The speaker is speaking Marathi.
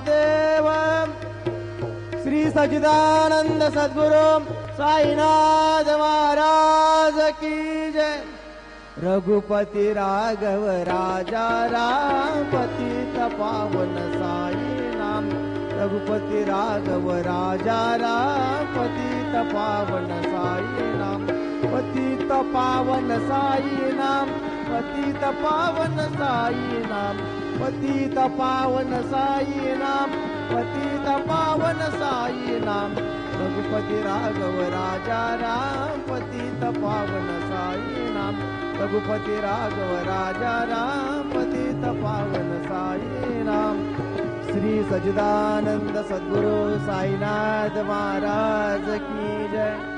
महादेव। श्री सच्चिदानंद सद्गुरु साईनाथ महाराज की जय। रघुपति राघव राजा राम पतित पावन साई नाम। रघुपति राघव राजा राम पतित पावन साई नाम। पतित पावन साई नाम। पतित पावन साई नाम। पतित पावन साई नाम। पतित पावन साई नाम। रघुपति राघव राजा राम पतित पावन साई नाम। रघुपति राघव राजा राम पतित पावन साई नाम। श्री सच्चिदानंद सद्गुरु साईनाथ महाराज की जय।